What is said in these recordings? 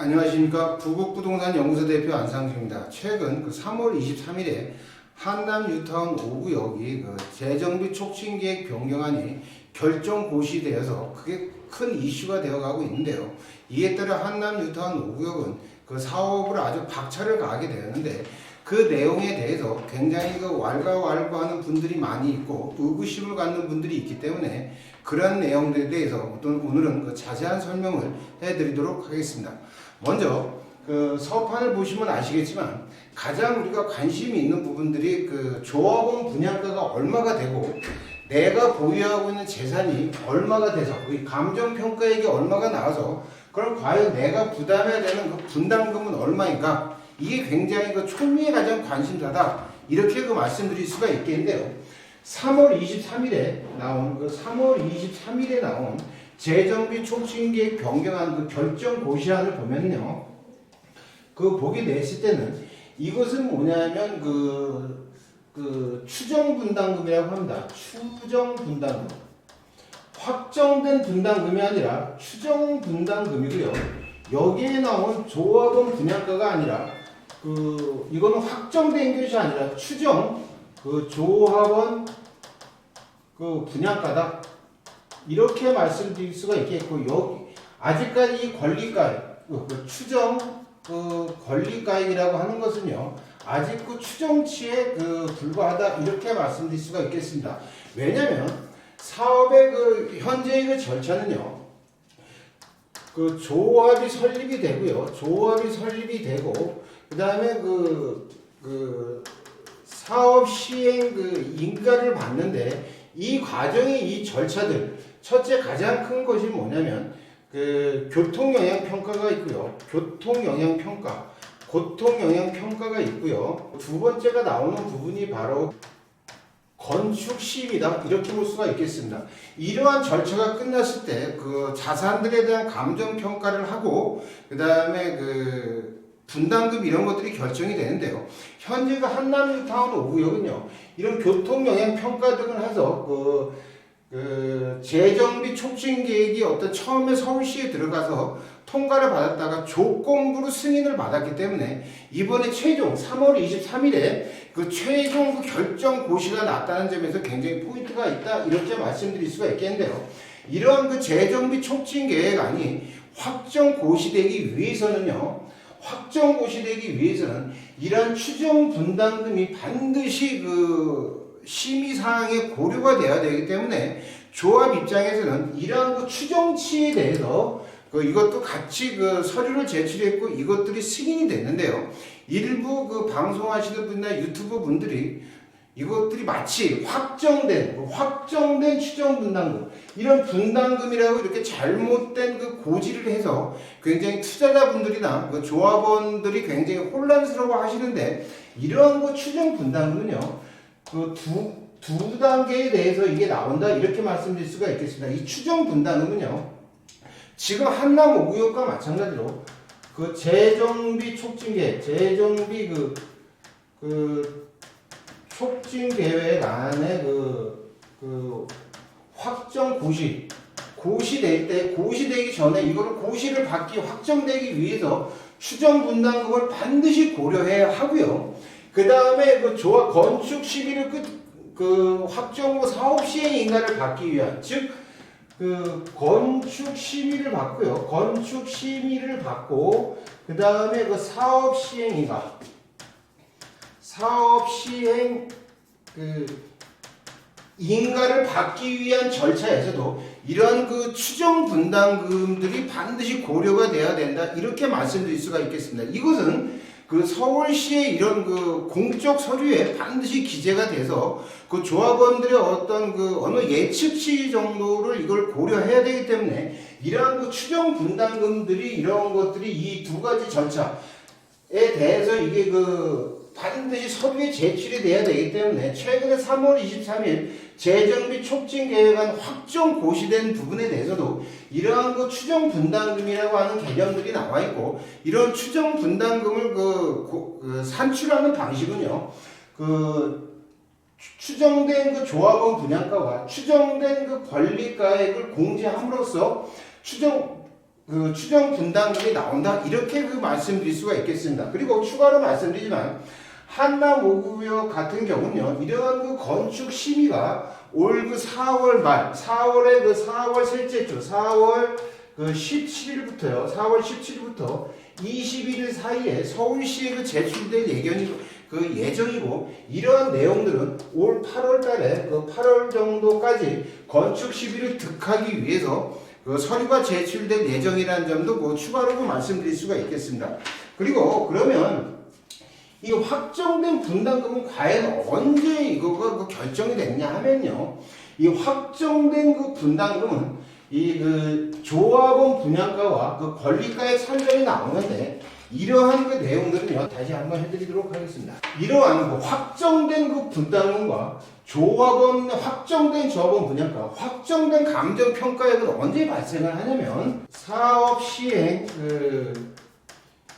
안녕하십니까. 부국부동산 연구소 대표 안상주입니다. 최근 3월 23일에 한남 뉴타운 5구역이 재정비 촉진계획 변경안이 결정 고시되어서 그게 큰 이슈가 되어가고 있는데요. 이에 따라 한남 뉴타운 5구역은 그 사업을 아주 박차를 가하게 되었는데 그 내용에 대해서 굉장히 왈가왈부하는 분들이 많이 있고 의구심을 갖는 분들이 있기 때문에 그런 내용들에 대해서 오늘은 자세한 설명을 해드리도록 하겠습니다. 먼저 사업판을 보시면 아시겠지만 가장 우리가 관심이 있는 부분들이 조합원 분양가가 얼마가 되고 내가 보유하고 있는 재산이 얼마가 돼서 감정평가액이 얼마가 나와서 그럼 과연 내가 부담해야 되는 분담금은 얼마인가, 이게 굉장히 초미의 가장 관심사다, 이렇게 말씀드릴 수가 있겠는데요. 3월 23일에 나온 재정비 촉진계획 변경안 결정 고시안을 보면요, 보게 됐을 때는 이것은 뭐냐면 추정 분담금이라고 합니다. 추정 분담금. 확정된 분담금이 아니라 추정 분담금이고요. 여기에 나온 조합원 분양가가 아니라 이거는 확정된 것이 아니라 추정 조합원 분양가다, 이렇게 말씀드릴 수가 있겠고, 여기 아직까지 이 권리가액, 추정 권리가액이라고 하는 것은요, 아직 추정치에 불과하다, 이렇게 말씀드릴 수가 있겠습니다. 왜냐면 사업의 현재의 절차는요, 조합이 설립이 되고요, 조합이 설립이 되고 그 다음에 사업 시행 인가를 받는데 이 과정이, 이 절차들, 첫째 가장 큰 것이 뭐냐면 교통영향평가가 있고요. 교통영향평가, 고통영향평가가 있고요. 두 번째가 나오는 부분이 바로 건축시입니다. 이렇게 볼 수가 있겠습니다. 이러한 절차가 끝났을 때 자산들에 대한 감정평가를 하고 그 다음에 분담금 이런 것들이 결정이 되는데요. 현재가 한남 뉴타운 5구역은요, 이런 교통영향평가 등을 해서 재정비 촉진계획이 처음에 서울시에 들어가서 통과를 받았다가 조건부로 승인을 받았기 때문에 이번에 최종 3월 23일에 최종 결정 고시가 났다는 점에서 굉장히 포인트가 있다, 이렇게 말씀드릴 수가 있겠는데요. 이러한 재정비 촉진계획안이 확정 고시되기 위해서는요, 이러한 추정 분담금이 반드시 심의사항에 고려가 되어야 되기 때문에 조합 입장에서는 이러한 추정치에 대해서 이것도 같이 서류를 제출했고 이것들이 승인이 됐는데요. 일부 방송하시는 분이나 유튜브 분들이 이것들이 마치 확정된 추정 분담금, 이런 분담금이라고 이렇게 잘못된 고지를 해서 굉장히 투자자분들이나 조합원들이 굉장히 혼란스러워 하시는데, 이러한 추정 분담금은요, 두 단계에 대해서 이게 나온다, 이렇게 말씀드릴 수가 있겠습니다. 이 추정 분담금은요, 지금 한남 5구역과 마찬가지로 재정비 촉진계획, 촉진계획 안에 확정 고시되기 전에 이거를 고시를 확정되기 위해서 추정 분담금을 반드시 고려해야 하고요. 그 다음에 건축 시비를 확정 후 사업 시행 인가를 받기 위한, 즉 건축 심의를 받고요. 건축 심의를 받고 그 다음에 사업 시행 인가, 사업 시행 인가를 받기 위한 절차에서도 이런 추정 분담금들이 반드시 고려가 돼야 된다, 이렇게 말씀드릴 수가 있겠습니다. 이것은 서울시의 이런 공적 서류에 반드시 기재가 돼서 조합원들의 어느 예측치 정도를 이걸 고려해야 되기 때문에 이러한 추정 분담금들이, 이런 것들이 이 두 가지 절차에 대해서 이게 반드시 서류에 제출이 돼야 되기 때문에 최근에 3월 23일 재정비 촉진계획안 확정 고시된 부분에 대해서도 이러한 추정 분담금이라고 하는 개념들이 나와 있고, 이런 추정 분담금을 산출하는 방식은요, 추정된 조합원 분양가와 추정된 권리가액을 공제함으로써 추정 그 추정 분담금이 나온다 이렇게 그 말씀드릴 수가 있겠습니다. 그리고 추가로 말씀드리지만 한남 5구역 같은 경우는요 이러한 그 건축 심의가 올 그 4월 말 4월에 그 4월 셋째 주 4월 그 17일부터요 4월 17일부터 21일 사이에 서울시에 그 제출될 예정이고 이러한 내용들은 올 8월 달에 그 8월 정도까지 건축 시비를 득하기 위해서 그 서류가 제출될 예정이라는 점도 뭐 추가로 말씀드릴 수가 있겠습니다. 그리고 그러면 이 확정된 분담금은 과연 언제 이거가 그 결정이 됐냐 하면요. 이 확정된 그 분담금은 이 그 조합원 분양가와 그 권리가의 산정이 나오는데 이러한 그 내용들은요 다시 한번 해드리도록 하겠습니다. 이러한 그 확정된 그 분담금과 확정된 조합원 분양가, 확정된 감정평가액은 언제 발생을 하냐면 사업 시행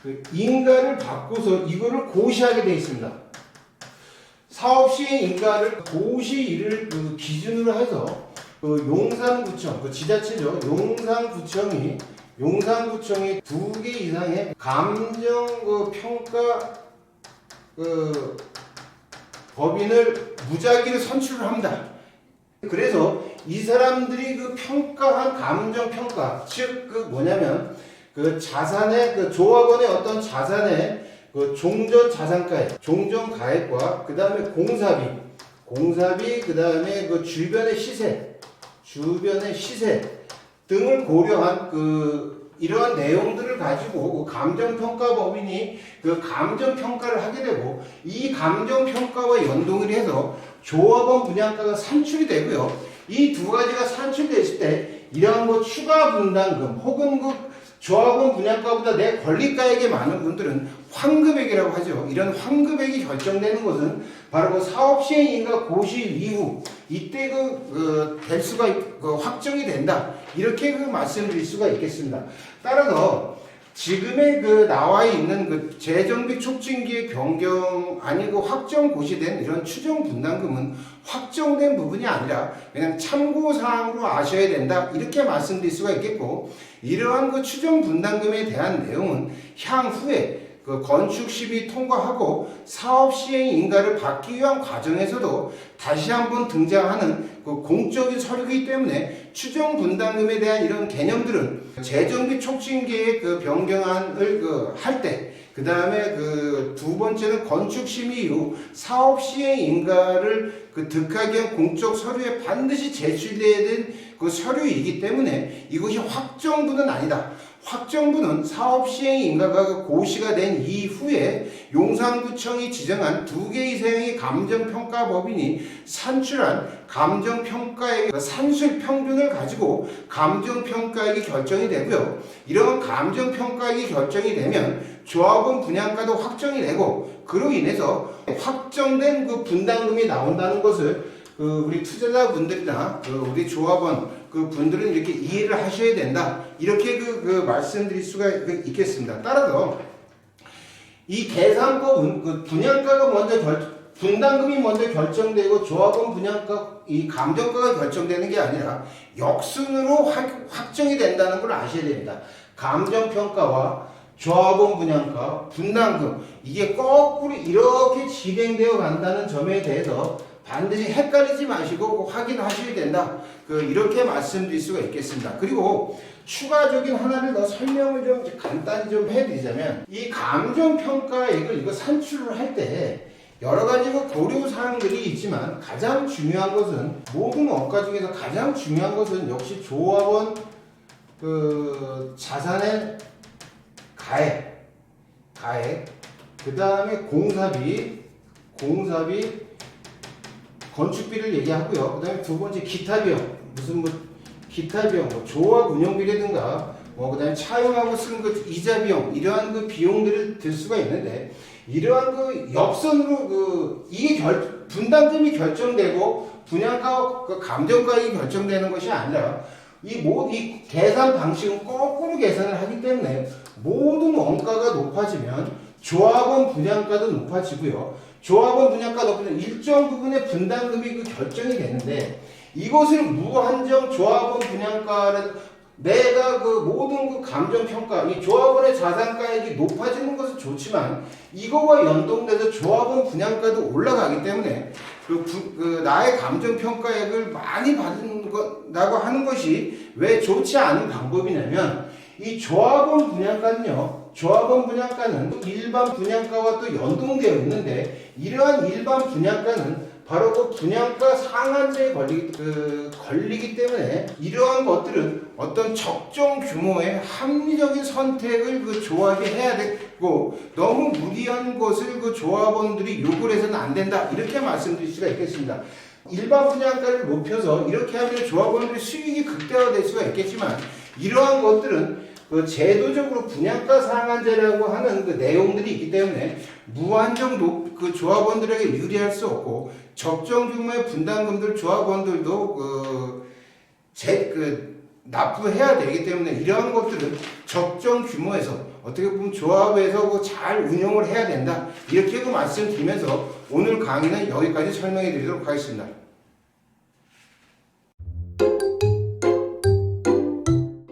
그 인가를 받고서 이거를 고시하게 되어 있습니다. 사업 시행 인가를 고시일을 그 기준으로 해서 그 용산구청, 그 지자체죠. 용산구청이 2개 이상의 감정 그 평가 그 법인을 무작위로 선출을 합니다. 그래서 이 사람들이 그 평가한 감정 평가, 즉 그 뭐냐면 그 자산의 그 조합원의 어떤 자산의 그 종전 자산가액, 종전 가액과 그 다음에 공사비 그 다음에 그 주변의 시세 등을 고려한 그 이러한 내용들을 가지고 그 감정평가법인이 그 감정평가를 하게 되고 이 감정평가와 연동을 해서 조합원 분양가가 산출이 되고요. 이 두 가지가 산출됐을 때 이러한 뭐 추가 분담금 혹은 그 조합원 분양가보다 내 권리가액이 많은 분들은 환급액이라고 하죠. 이런 환급액이 결정되는 것은 바로 그 사업 시행인가 고시일 이후 이때 될 수가 확정이 된다. 이렇게 그 말씀드릴 수가 있겠습니다. 따라서 지금의 그 나와 있는 그 재정비 촉진기의 변경 아니고 확정 고시된 이런 추정 분담금은 확정된 부분이 아니라 그냥 참고 사항으로 아셔야 된다 이렇게 말씀드릴 수가 있겠고 이러한 그 추정 분담금에 대한 내용은 향후에 그 건축 시비 통과하고 사업 시행 인가를 받기 위한 과정에서도 다시 한번 등장하는 그 공적인 서류이기 때문에 추정 분담금에 대한 이런 개념들은 재정비 촉진 계획 그 변경안을 할 때 그 다음에 그 두 번째는 건축 심의 이후 사업 시행 인가를 그 득하기 위한 공적 서류에 반드시 제출돼야 된 그 서류이기 때문에 이것이 확정부는 아니다. 확정부는 사업 시행 인가가 고시가 된 이후에 용산구청이 지정한 2개 이상의 감정평가법인이 산출한 감정평가액의 산술 평균을 가지고 감정평가액이 결정이 되고요. 이런 감정평가액이 결정이 되면 조합원 분양가도 확정이 되고 그로 인해서 확정된 그 분담금이 나온다는 것을 우리 투자자분들이나 우리 조합원 분들은 이렇게 이해를 하셔야 된다. 이렇게 말씀드릴 수가 있겠습니다. 따라서 이 계산법은 분양가가 분담금이 먼저 결정되고 조합원 분양가 이 감정가가 결정되는 게 아니라 역순으로 확정이 된다는 걸 아셔야 됩니다. 감정평가와 조합원 분양가, 분담금 이게 거꾸로 이렇게 진행되어 간다는 점에 대해서 반드시 헷갈리지 마시고 꼭 확인하셔야 된다. 이렇게 말씀드릴 수가 있겠습니다. 그리고 추가적인 하나를 더 설명을 좀 간단히 좀 해드리자면 이 감정평가액을 이거 산출을 할 때 여러 가지 고려 사항들이 있지만 가장 중요한 것은 모든 원가 중에서 가장 중요한 것은 역시 조합원 자산의 가액 그 다음에 공사비 건축비를 얘기하고요. 그 다음에 두 번째 기타 비용 기타 비용 조합 운영비라든가 그 다음에 차용하고 쓴 이자 비용 이러한 비용들을 들 수가 있는데 이러한 역선으로 이게 분담금이 결정되고 분양가 감정가액이 결정되는 것이 아니라 이 계산 방식은 거꾸로 계산을 하기 때문에 모든 원가가 높아지면 조합원 분양가도 높아지고요. 조합원 분양가 높으면 일정 부분의 분담금이 결정이 되는데 이것을 무한정 조합원 분양가를 내가 그 모든 그 감정평가, 이 조합원의 자산가액이 높아지는 것은 좋지만 이거와 연동돼서 조합원 분양가도 올라가기 때문에 나의 감정평가액을 많이 받는다고 하는 것이 왜 좋지 않은 방법이냐면 이 조합원 분양가는요. 조합원 분양가는 일반 분양가와 또 연동되어 있는데 이러한 일반 분양가는 바로 그 분양가 상한제에 걸리기 때문에 이러한 것들은 어떤 적정 규모의 합리적인 선택을 그 조합이 해야 되고 너무 무리한 것을 그 조합원들이 요구를 해서는 안 된다 이렇게 말씀드릴 수가 있겠습니다. 일반 분양가를 높여서 이렇게 하면 조합원들의 수익이 극대화될 수가 있겠지만 이러한 것들은 그 제도적으로 분양가 상한제라고 하는 그 내용들이 있기 때문에 무한정 그 조합원들에게 유리할 수 없고 적정 규모의 분담금들 조합원들도 납부해야 되기 때문에 이러한 것들은 적정 규모에서 어떻게 보면 조합에서 잘 운영을 해야 된다 이렇게 말씀드리면서 오늘 강의는 여기까지 설명해 드리도록 하겠습니다.